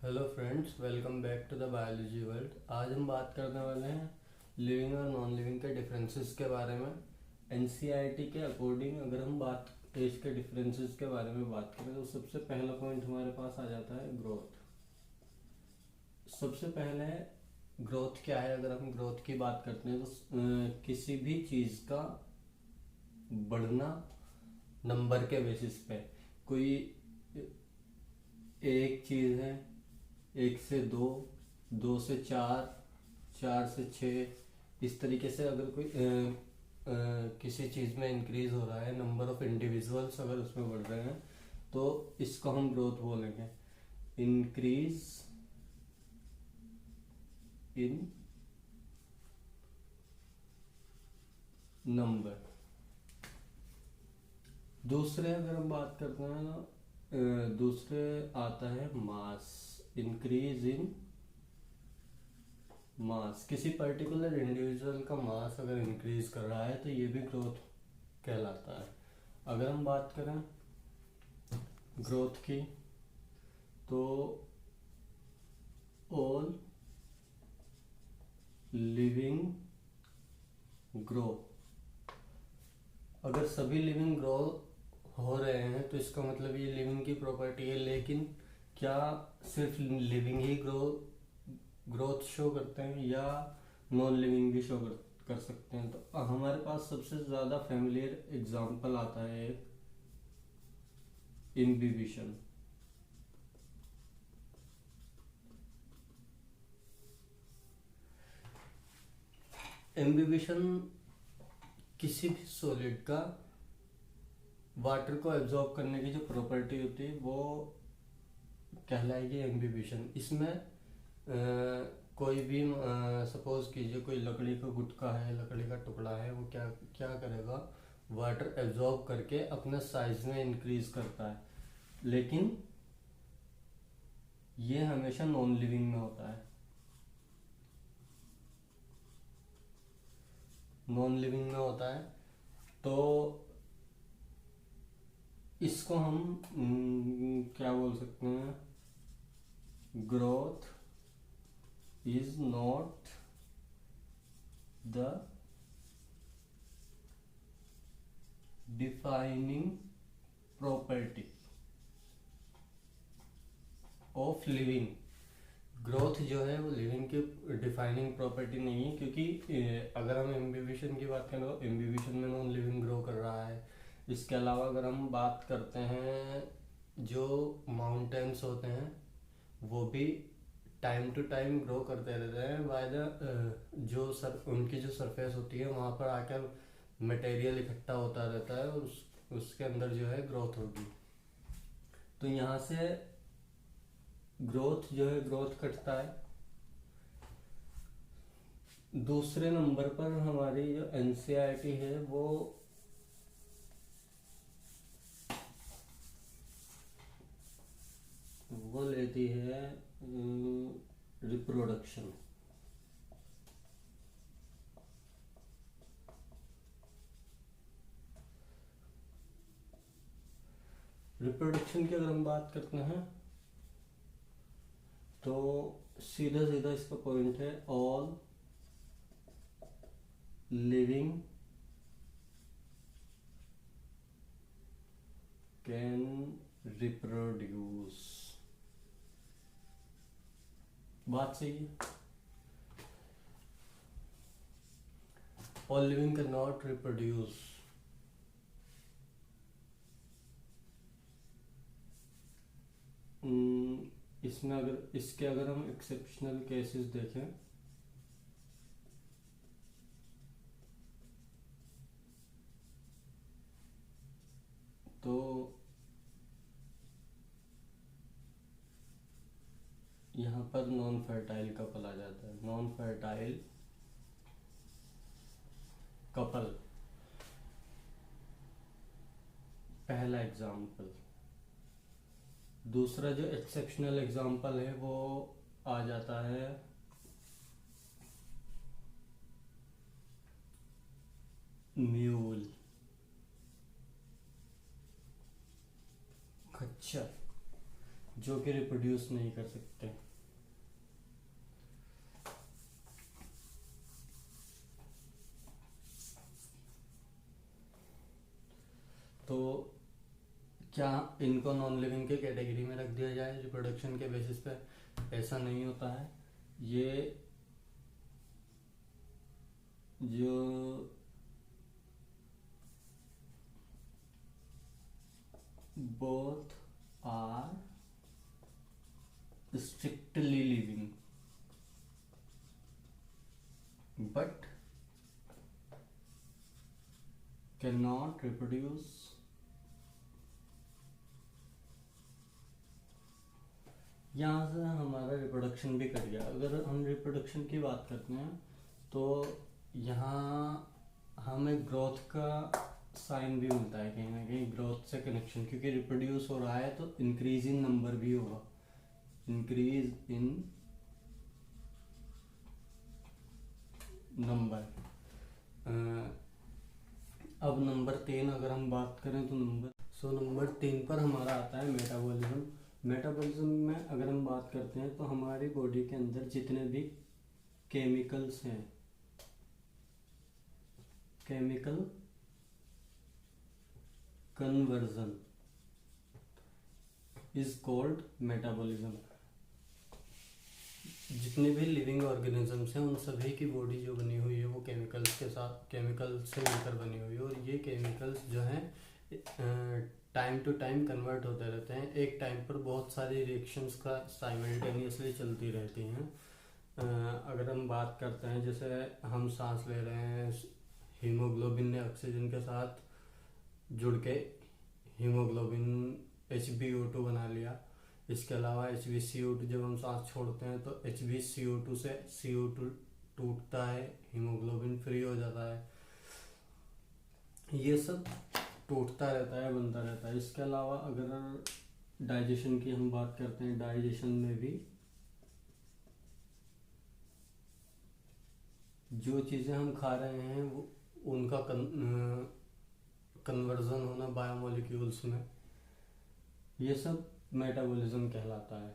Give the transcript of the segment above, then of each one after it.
Hello friends, welcome back to the biology world. आज हम बात करने वाले हैं लिविंग और नॉन लिविंग के डिफरेंसेस के बारे में। एनसीईआरटी के अकॉर्डिंग अगर हम बात एज के डिफरेंसेस के बारे में बात करें तो सबसे पहला पॉइंट हमारे पास आ जाता है ग्रोथ। सबसे पहले ग्रोथ क्या है। अगर हम ग्रोथ की बात करते हैं तो किसी भी चीज़ का बढ़ना नंबर के बेसिस पे। कोई एक चीज़ है, एक से दो, दो से चार, चार से छः, इस तरीके से अगर कोई किसी चीज़ में इंक्रीज हो रहा है, नंबर ऑफ इंडिविजुअल्स अगर उसमें बढ़ रहे हैं तो इसको हम ग्रोथ बोलेंगे। Increase in number. दूसरे अगर हम बात करते हैं तो दूसरे आता है मास। इंक्रीज इन मास, किसी पर्टिकुलर इंडिविजुअल का मास अगर इंक्रीज कर रहा है तो ये भी ग्रोथ कहलाता है। अगर हम बात करें ग्रोथ की तो ऑल लिविंग ग्रो। अगर सभी लिविंग ग्रो हो रहे हैं तो इसका मतलब ये लिविंग की प्रॉपर्टी है। लेकिन क्या सिर्फ लिविंग ही ग्रोथ शो करते हैं या नॉन लिविंग भी शो कर सकते हैं? तो हमारे पास सबसे ज़्यादा फेमिलियर एग्जांपल आता है एक इम्बिबिशन। इम्बिबिशन किसी भी सॉलिड का वाटर को एब्जॉर्ब करने की जो प्रॉपर्टी होती है वो कहलाएगी इम्बिबिशन। इसमें कोई भी सपोज कीजिए कोई लकड़ी का गुटका है, लकड़ी का टुकड़ा है, वो क्या क्या करेगा, वाटर एब्जॉर्ब करके अपने साइज में इंक्रीज करता है। लेकिन ये हमेशा नॉन लिविंग में होता है। नॉन लिविंग में होता है तो इसको हम क्या बोल सकते हैं, growth is not the defining property of living. Growth जो है वो लिविंग की डिफाइनिंग प्रॉपर्टी नहीं है, क्योंकि अगर हम इम्बिबिशन की बात करें तो इम्बिबिशन में नॉन लिविंग ग्रो कर रहा है। इसके अलावा अगर हम बात करते हैं जो माउंटेन्स होते हैं वो भी टाइम टू टाइम ग्रो करते रहते हैं बाय द उनकी जो सरफेस होती है वहाँ पर आकर मटेरियल इकट्ठा होता रहता है और उसके अंदर जो है ग्रोथ होगी। तो यहाँ से ग्रोथ जो है ग्रोथ घटता है। दूसरे नंबर पर हमारी जो एनसीईआरटी है वो लेती है रिप्रोडक्शन। रिप्रोडक्शन की अगर हम बात करते हैं तो सीधा सीधा इसका पॉइंट है ऑल लिविंग कैन रिप्रोड्यूस। बात सही है। All living can not reproduce. इसमें अगर हम एक्सेप्शनल केसेस देखें तो यहाँ पर नॉन फर्टाइल कपल आ जाता है। नॉन फर्टाइल कपल पहला एग्जाम्पल। दूसरा जो एक्सेप्शनल एग्जाम्पल है वो आ जाता है म्यूल, खच्चर। जो कि रिप्रोड्यूस नहीं कर सकते। तो क्या इनको नॉन लिविंग के कैटेगरी में रख दिया जाए रिप्रोडक्शन के बेसिस पे? ऐसा नहीं होता है। ये जो both are strictly living but cannot reproduce, यहाँ से हमारा रिप्रोडक्शन भी कट गया। अगर हम रिप्रोडक्शन की बात करते हैं तो यहाँ हमें ग्रोथ का साइन भी मिलता है, कहीं ना कहीं ग्रोथ से कनेक्शन, क्योंकि रिप्रोड्यूस हो रहा है तो इंक्रीज इन नंबर भी होगा, इंक्रीज इन नंबर। अब नंबर 3 अगर हम बात करें तो नंबर 3 पर हमारा आता है मेटाबॉलिज्म। मेटाबॉलिज्म में अगर हम बात करते हैं तो हमारी बॉडी के अंदर जितने भी केमिकल्स हैं, chemical conversion is called metabolism. जितने भी लिविंग ऑर्गेनिजम्स हैं उन सभी की बॉडी जो बनी हुई है वो केमिकल्स के साथ, केमिकल से मिलकर बनी हुई है, और ये केमिकल्स जो हैं टाइम टू टाइम कन्वर्ट होते रहते हैं। एक टाइम पर बहुत सारी रिएक्शंस का साइमल्टेनियसली चलती रहती हैं। अगर हम बात करते हैं, जैसे हम सांस ले रहे हैं, हीमोग्लोबिन ने ऑक्सीजन के साथ जुड़ के हीमोग्लोबिन HbO2 बना लिया। इसके अलावा HbCO2 जब हम सांस छोड़ते हैं तो HbCO2 से CO2 टूटता है, हीमोग्लोबिन फ्री हो जाता है। ये सब टूटता रहता है, बनता रहता है। इसके अलावा अगर डाइजेशन की हम बात करते हैं, डाइजेशन में भी जो चीज़ें हम खा रहे हैं वो उनका कन्वर्जन होना बायोमोलिक्यूल्स में, ये सब मेटाबॉलिज्म कहलाता है।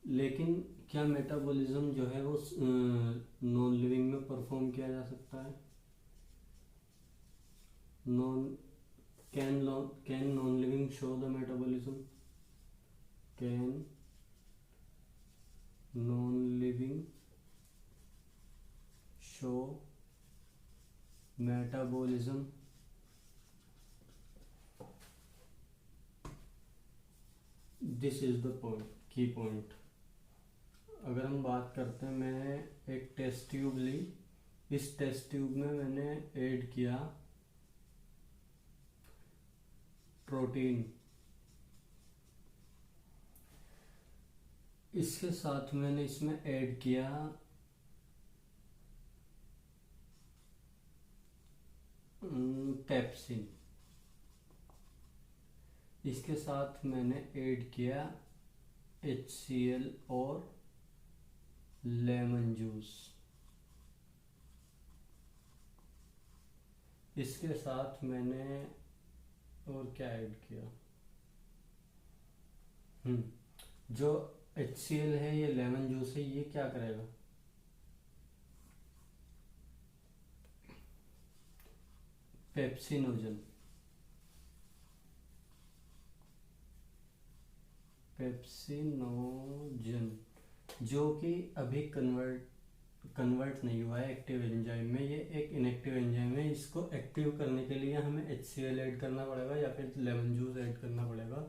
लेकिन क्या मेटाबॉलिज्म जो है वो नॉन लिविंग में परफॉर्म किया जा सकता है? Can non living show the metabolism? Can non living show metabolism? This is the point, की पॉइंट। अगर हम बात करते हैं, मैंने एक टेस्ट ट्यूब ली, इस टेस्ट ट्यूब में मैंने ऐड किया प्रोटीन, इसके साथ मैंने इसमें ऐड किया पेप्सिन, इसके साथ मैंने ऐड किया HCl और लेमन जूस, इसके साथ मैंने और क्या ऐड किया, जो HCl है, ये लेमन जूस है, ये क्या करेगा? पेप्सिनोजन, जो कि अभी कन्वर्ट नहीं हुआ है एक्टिव एंजाइम में। ये एक इनएक्टिव एंजाइम है, इसको एक्टिव करने के लिए हमें HCl ऐड करना पड़ेगा या फिर लेमन जूस ऐड करना पड़ेगा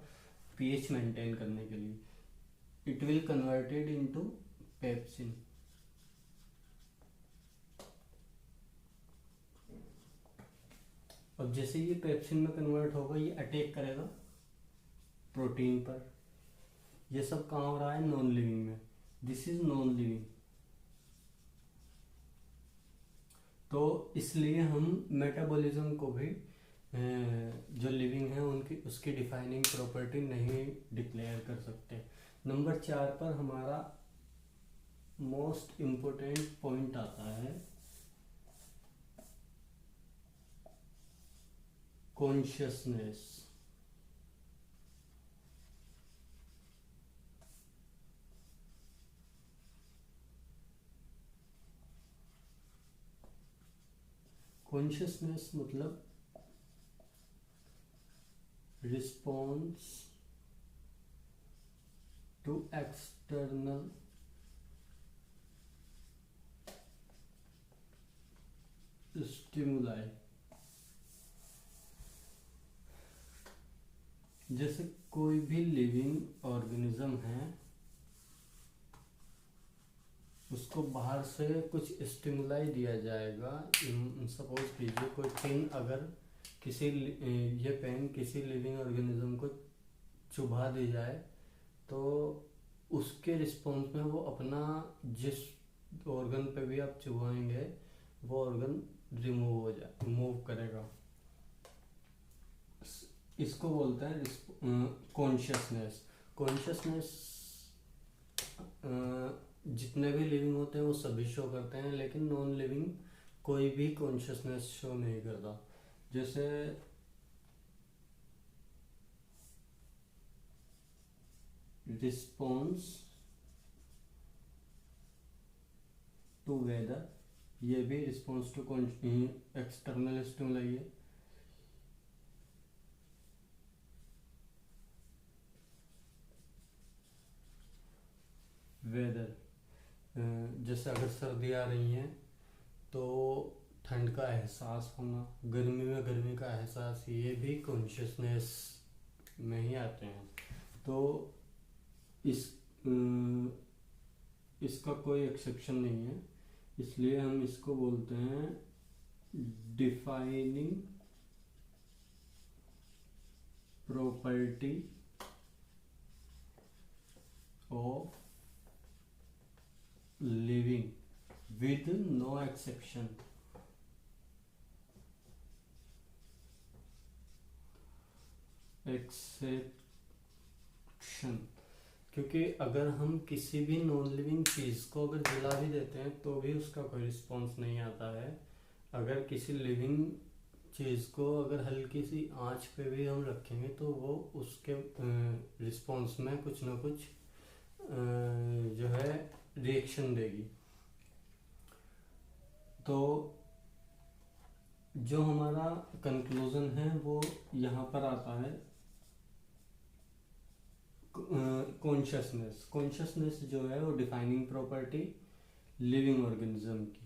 pH मेंटेन करने के लिए। It will converted into pepsin. अब जैसे ये पेप्सिन में कन्वर्ट होगा, ये अटैक करेगा प्रोटीन पर। ये सब कहाँ हो रहा है? नॉन लिविंग में। This is non living. तो इसलिए हम मेटाबॉलिज्म को भी जो लिविंग है उनकी उसकी डिफाइनिंग प्रॉपर्टी नहीं डिक्लेयर कर सकते। नंबर 4 पर हमारा मोस्ट इम्पोर्टेंट पॉइंट आता है कॉन्शियसनेस। कॉन्शियसनेस मतलब रिस्पॉन्स टू एक्सटर्नल स्टिमुलाई। जैसे कोई भी लिविंग ऑर्गेनिज्म है, उसको बाहर से कुछ स्टिमुलाई दिया जाएगा। सपोज कीजिए कोई पेन, अगर किसी ये पेन किसी लिविंग ऑर्गेनिज्म को चुभा दी जाए तो उसके रिस्पॉन्स में वो अपना जिस ऑर्गन पे भी आप चुभाएंगे वो ऑर्गन मूव करेगा। इसको बोलते हैं कॉन्शियसनेस। कॉन्शियसनेस जितने भी लिविंग होते हैं वो सभी शो करते हैं, लेकिन नॉन लिविंग कोई भी कॉन्शियसनेस शो नहीं करता। जैसे रिस्पॉन्स टू वेदर, ये भी रिस्पॉन्स टू एक्सटर्नल स्टिमुलाई है। वेदर, जैसे अगर सर्दी आ रही है तो ठंड का एहसास होना, गर्मी में गर्मी का एहसास, ये भी कॉन्शियसनेस में ही आते हैं। तो इसका कोई एक्सेप्शन नहीं है, इसलिए हम इसको बोलते हैं defining property of living with no exception। क्योंकि अगर हम किसी भी नॉन लिविंग चीज़ को अगर जला भी देते हैं तो भी उसका कोई रिस्पॉन्स नहीं आता है। अगर किसी लिविंग चीज़ को अगर हल्की सी आंच पे भी हम रखेंगे तो वो उसके रिस्पॉन्स में कुछ ना कुछ जो है रिएक्शन देगी। तो जो हमारा कंक्लूजन है वो यहाँ पर आता है। कॉन्शियसनेस जो है वो डिफाइनिंग प्रॉपर्टी लिविंग ऑर्गेनिज्म की